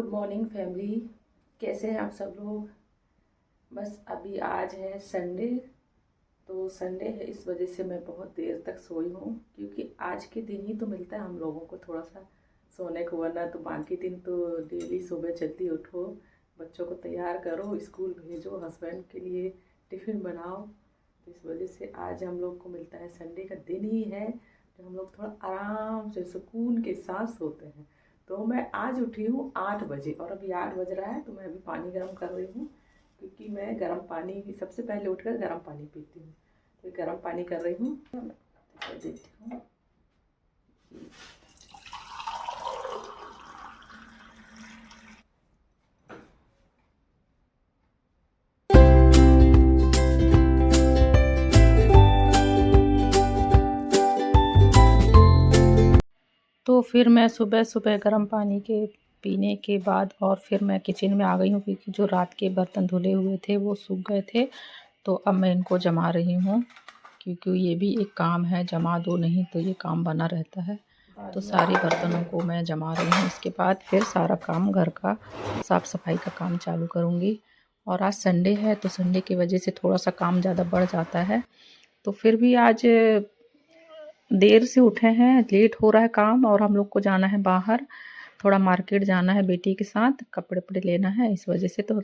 Good morning family. कैसे हैं आप सब लोग। बस अभी आज है संडे, तो संडे है इस वजह से मैं बहुत देर तक सोई हूँ, क्योंकि आज के दिन ही तो मिलता है हम लोगों को थोड़ा सा सोने को, वरना तो बाकी दिन तो डेली सुबह जल्दी उठो, बच्चों को तैयार करो, स्कूल भेजो, हस्बैंड के लिए टिफ़िन बनाओ। तो इस वजह से आज हम लोग को मिलता है, संडे का दिन ही है जो हम लोग थोड़ा आराम से सुकून के साथ सोते हैं। तो मैं आज उठी हूँ 8 बजे और अभी 8 बज रहा है, तो मैं अभी पानी गर्म कर रही हूँ, क्योंकि मैं गर्म पानी सबसे पहले उठकर गर्म पानी पीती हूँ। तो गर्म पानी कर रही हूँ, देती हूँ। तो फिर मैं सुबह सुबह गर्म पानी के पीने के बाद और फिर मैं किचन में आ गई हूँ, क्योंकि जो रात के बर्तन धुले हुए थे वो सूख गए थे। तो अब मैं इनको जमा रही हूँ, क्योंकि ये भी एक काम है, जमा दो नहीं तो ये काम बना रहता है। तो सारे बर्तनों को मैं जमा रही हूँ, इसके बाद फिर सारा काम घर का साफ़ सफाई का काम चालू करूँगी। और आज संडे है, तो संडे की वजह से थोड़ा सा काम ज़्यादा बढ़ जाता है। तो फिर भी आज देर से उठे हैं, लेट हो रहा है काम, और हम लोग को जाना है बाहर, थोड़ा मार्केट जाना है बेटी के साथ, कपड़े वपड़े लेना है, इस वजह से। तो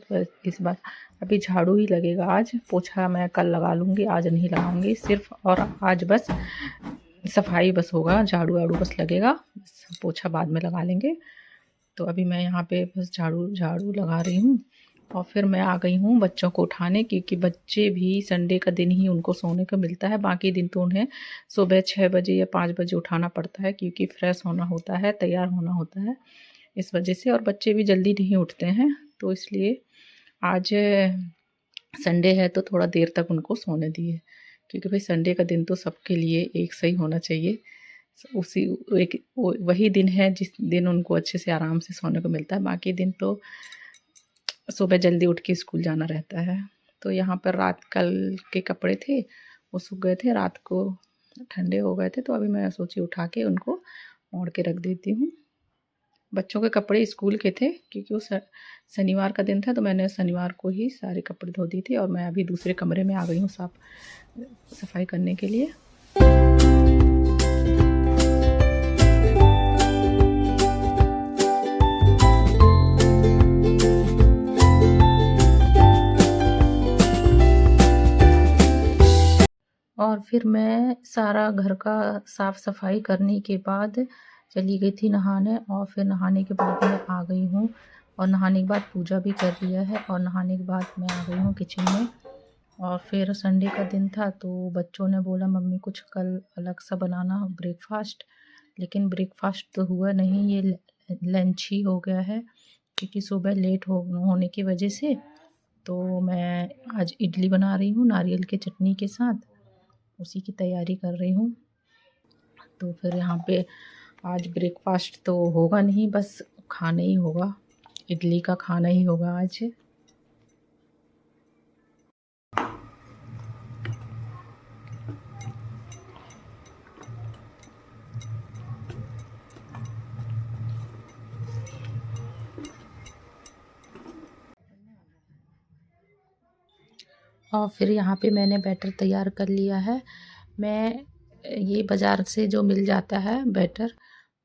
इस बार अभी झाड़ू ही लगेगा, आज पोछा मैं कल लगा लूँगी, आज नहीं लगाऊंगी सिर्फ। और आज बस सफाई बस होगा, झाड़ू वाड़ू बस लगेगा, बस पोछा बाद में लगा लेंगे। तो अभी मैं यहाँ पे बस झाड़ू झाड़ू लगा रही हूँ। और फिर मैं आ गई हूँ बच्चों को उठाने, क्योंकि बच्चे भी संडे का दिन ही उनको सोने को मिलता है, बाकी दिन तो उन्हें सुबह 6 बजे या 5 बजे उठाना पड़ता है, क्योंकि फ्रेश होना होता है, तैयार होना होता है, इस वजह से। और बच्चे भी जल्दी नहीं उठते हैं, तो इसलिए आज संडे है तो थोड़ा देर तक उनको सोने दिए, क्योंकि भाई संडे का दिन तो सबके लिए एक सही होना चाहिए। उसी एक वही दिन है जिस दिन उनको अच्छे से आराम से सोने को मिलता है, बाकी दिन तो सुबह जल्दी उठ के स्कूल जाना रहता है। तो यहाँ पर रात कल के कपड़े थे, वो सूख गए थे, रात को ठंडे हो गए थे, तो अभी मैं सोची उठा के उनको मोड़ के रख देती हूँ। बच्चों के कपड़े स्कूल के थे, क्योंकि वो शनिवार का दिन था, तो मैंने शनिवार को ही सारे कपड़े धो दिए थे। और मैं अभी दूसरे कमरे में आ गई हूँ सफाई करने के लिए। और फिर मैं सारा घर का साफ़ सफाई करने के बाद चली गई थी नहाने, और फिर नहाने के बाद मैं आ गई हूँ, और नहाने के बाद पूजा भी कर लिया है, और नहाने के बाद मैं आ गई हूँ किचन में। और फिर संडे का दिन था, तो बच्चों ने बोला मम्मी कुछ कल अलग सा बनाना ब्रेकफास्ट, लेकिन ब्रेकफास्ट तो हुआ नहीं, ये लंच ही हो गया है, क्योंकि सुबह लेट होने की वजह से। तो मैं आज इडली बना रही हूँ नारियल के चटनी के साथ, उसी की तैयारी कर रही हूँ। तो फिर यहाँ पे आज ब्रेकफास्ट तो होगा नहीं, बस खाना ही होगा, इडली का खाना ही होगा आज। और फिर यहाँ पे मैंने बैटर तैयार कर लिया है। मैं ये बाज़ार से जो मिल जाता है बैटर,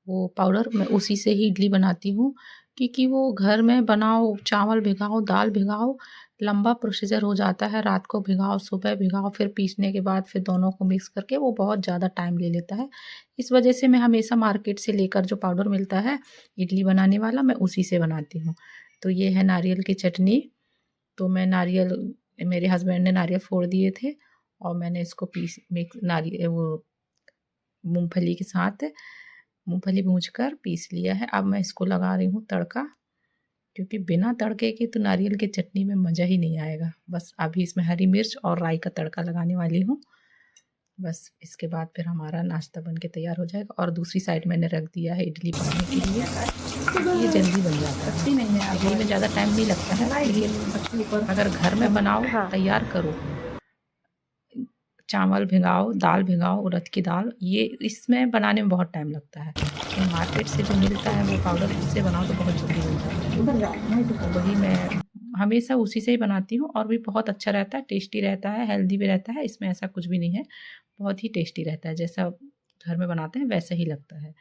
वो पाउडर, मैं उसी से ही इडली बनाती हूँ, क्योंकि वो घर में बनाओ, चावल भिगाओ, दाल भिगाओ, लंबा प्रोसीजर हो जाता है, रात को भिगाओ, सुबह भिगाओ, फिर पीसने के बाद फिर दोनों को मिक्स करके वो बहुत ज़्यादा टाइम ले लेता है। इस वजह से मैं हमेशा मार्केट से लेकर जो पाउडर मिलता है इडली बनाने वाला, मैं उसी से बनाती हूँ। तो ये है नारियल की चटनी। तो मैं मेरे हस्बैंड ने नारियल फोड़ दिए थे, और मैंने इसको नारियल वो मूंगफली के साथ मूंगफली भूंजकर पीस लिया है। अब मैं इसको लगा रही हूँ तड़का, क्योंकि बिना तड़के के तो नारियल की चटनी में मज़ा ही नहीं आएगा। बस अभी इसमें हरी मिर्च और राई का तड़का लगाने वाली हूँ, बस इसके बाद फिर हमारा नाश्ता बन के तैयार हो जाएगा। और दूसरी साइड मैंने रख दिया है इडली बनाने के लिए, ये जल्दी बन जाता है, इडली में ज़्यादा टाइम नहीं लगता है। लेकिन अगर घर में बनाओ, तैयार करो, चावल भिगाओ, दाल भिगाओ, उड़द की दाल, ये इसमें बनाने में बहुत टाइम लगता है। तो मार्केट से जो मिलता है वो पाउडर, उससे बनाओ तो बहुत जल्दी बन जाता है। तो वही मैं हमेशा उसी से ही बनाती हूँ और भी बहुत अच्छा रहता है, टेस्टी रहता है, हेल्दी भी रहता है। इसमें ऐसा कुछ भी नहीं है, बहुत ही टेस्टी रहता है। जैसा घर में बनाते हैं वैसा ही लगता है।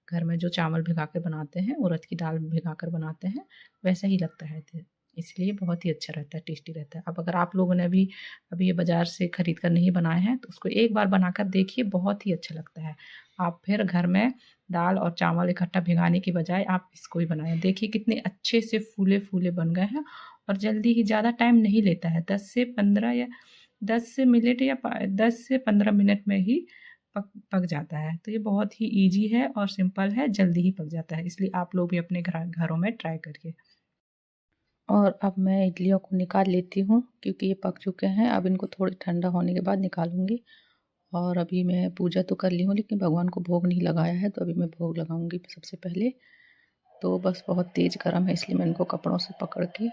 घर में जो चावल भिगा कर बनाते हैं, उड़द की दाल भिगा कर बनाते हैं, वैसा ही लगता है। इसलिए बहुत ही अच्छा रहता है, टेस्टी रहता है। अब अगर आप लोगों ने अभी ये बाज़ार से ख़रीद कर नहीं बनाए हैं तो उसको एक बार बनाकर देखिए, बहुत ही अच्छा लगता है। आप फिर घर में दाल और चावल इकट्ठा भिगाने की बजाय आप इसको ही बनाएँ। देखिए कितने अच्छे से फूले-फूले बन गए हैं और जल्दी ही, ज़्यादा टाइम नहीं लेता है। 10 से 15 मिनट में ही पक जाता है। तो ये बहुत ही ईज़ी है और सिंपल है, जल्दी ही पक जाता है। इसलिए आप लोग भी अपने घरों में ट्राई करिए। और अब मैं इडलियों को निकाल लेती हूँ क्योंकि ये पक चुके हैं। अब इनको थोड़ी ठंडा होने के बाद निकालूँगी। और अभी मैं पूजा तो कर ली हूँ लेकिन भगवान को भोग नहीं लगाया है, तो अभी मैं भोग लगाऊँगी सबसे पहले। तो बस बहुत तेज़ गरम है इसलिए मैं इनको कपड़ों से पकड़ के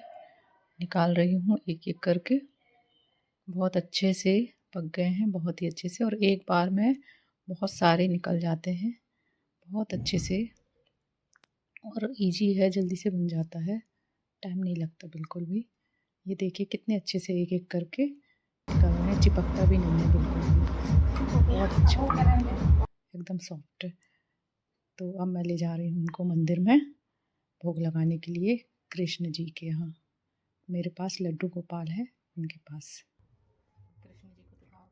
निकाल रही हूँ एक-एक करके। बहुत अच्छे से पक गए हैं, बहुत ही अच्छे से, और एक बार में बहुत सारे निकल जाते हैं बहुत अच्छे से। और ईज़ी है, जल्दी से बन जाता है, टाइम नहीं लगता बिल्कुल भी। ये देखिए कितने अच्छे से एक-एक करके निकल रहे हैं, चिपकता भी नहीं है बिल्कुल भी। बहुत अच्छा बना है, एकदम सॉफ्ट है। तो अब मैं ले जा रही हूँ उनको मंदिर में भोग लगाने के लिए, कृष्ण जी के यहाँ। मेरे पास लड्डू गोपाल है, उनके पास। कृष्ण जी को दिखाओ।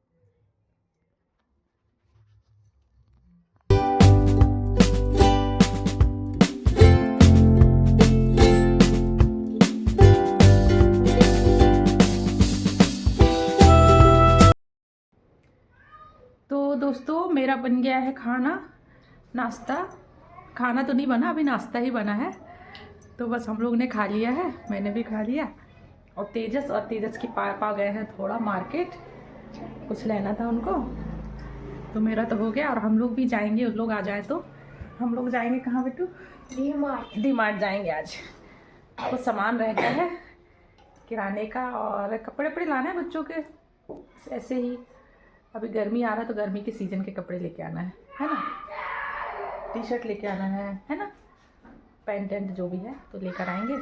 तो दोस्तों मेरा बन गया है खाना, नाश्ता। खाना तो नहीं बना, अभी नाश्ता ही बना है। तो बस हम लोग ने खा लिया है, मैंने भी खा लिया। और तेजस के पापा गए हैं थोड़ा मार्केट, कुछ लेना था उनको। तो मेरा तो हो गया और हम लोग भी जाएंगे, उन लोग आ जाए तो हम लोग जाएंगे कहाँ बेटू? डी मार्ट जाएंगे आज। कुछ सामान रह गया है किराने का और कपड़े वपड़े लाना है बच्चों के, ऐसे ही। अभी गर्मी आ रहा है तो गर्मी के सीज़न के कपड़े लेके आना है ना? टी शर्ट लेके आना है ना? पैंट एंट जो भी है तो लेकर आएंगे।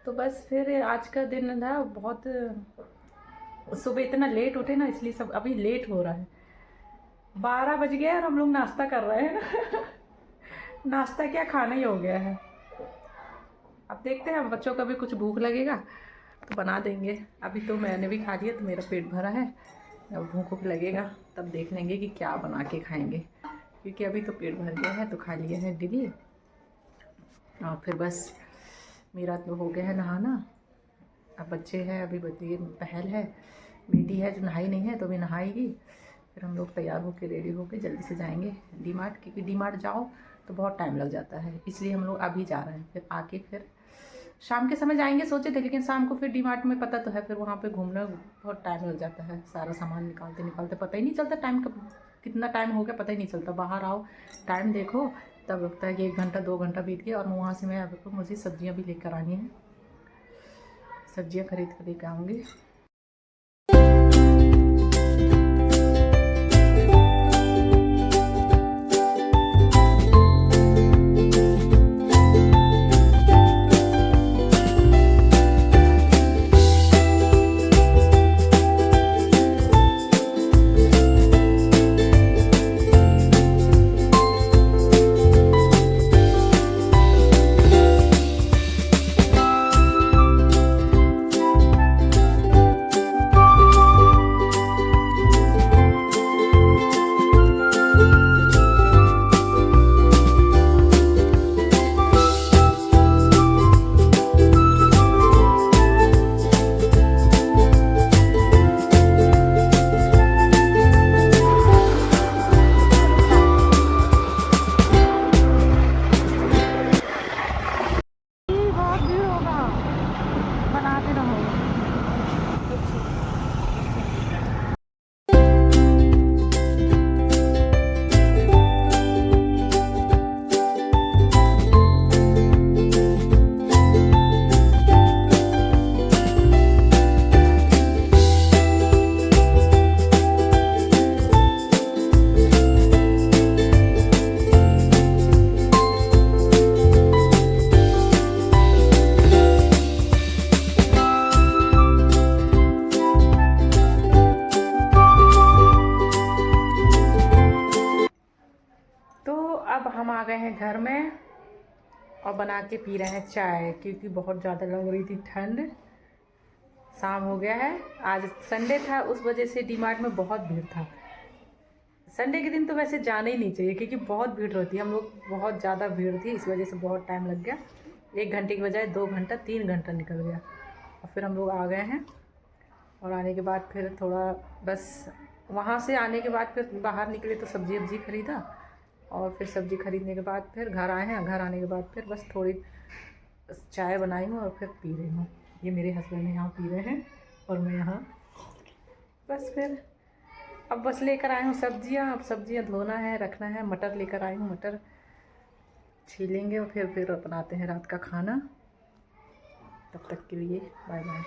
तो बस फिर आज का दिन ना बहुत, सुबह इतना लेट उठे ना, इसलिए सब अभी लेट हो रहा है। 12 बज गया और हम लोग नाश्ता कर रहे हैं ना। नाश्ता क्या, खाना ही हो गया है। अब देखते हैं, बच्चों का भी कुछ भूख लगेगा तो बना देंगे। अभी तो मैंने भी खा लिया तो मेरा पेट भरा है। अब भूख लगेगा तब देख लेंगे कि क्या बना के खाएंगे, क्योंकि अभी तो पेट भर गया है। तो खा लिया है इडली और फिर बस मेरा तो हो गया है नहाना। अब बच्चे हैं, अभी बच्चे पहल है, बेटी है जो नहाई नहीं है तो अभी नहाएगी। फिर हम लोग तैयार होकर रेडी होकर जल्दी से जाएंगे डी मार्ट, क्योंकि डी मार्ट जाओ तो बहुत टाइम लग जाता है, इसलिए हम लोग अभी जा रहे हैं। फिर आके फिर शाम के समय जाएंगे सोचे थे, लेकिन शाम को फिर डी मार्ट में पता तो है, फिर वहाँ पे घूमने बहुत टाइम लग जाता है। सारा सामान निकालते निकालते पता ही नहीं चलता टाइम का, कितना टाइम हो गया पता ही नहीं चलता। बाहर आओ टाइम देखो तब लगता है कि 1 घंटा 2 घंटा बीत गया। और वहाँ से मैं अब मुझे सब्जियाँ भी लेकर आनी है, सब्जियाँ खरीद कर लेकर आऊँगी। गए हैं घर में और बना के पी रहे हैं चाय, क्योंकि बहुत ज़्यादा लग रही थी ठंड। शाम हो गया है, आज संडे था, उस वजह से डीमार्ट में बहुत भीड़ था। संडे के दिन तो वैसे जाना ही नहीं चाहिए क्योंकि बहुत भीड़ होती है। हम लोग बहुत ज़्यादा भीड़ थी, इस वजह से बहुत टाइम लग गया। 1 घंटे की बजाय 2 घंटा 3 घंटा निकल गया। और फिर हम लोग आ गए हैं और आने के बाद फिर थोड़ा बस वहाँ से आने के बाद फिर बाहर निकले तो सब्ज़ी वब्जी ख़रीदा और फिर सब्ज़ी ख़रीदने के बाद फिर घर आए हैं। घर आने के बाद फिर बस थोड़ी चाय बनाई हूँ और फिर पी रही हूँ। ये मेरे हस्बैंड यहाँ पी रहे हैं और मैं यहाँ बस फिर अब बस लेकर आए हूँ सब्जियाँ। अब सब्जियाँ धोना है, रखना है। मटर लेकर आई हूँ, मटर छीलेंगे और फिर बनाते हैं रात का खाना। तब तक के लिए बाय बाय।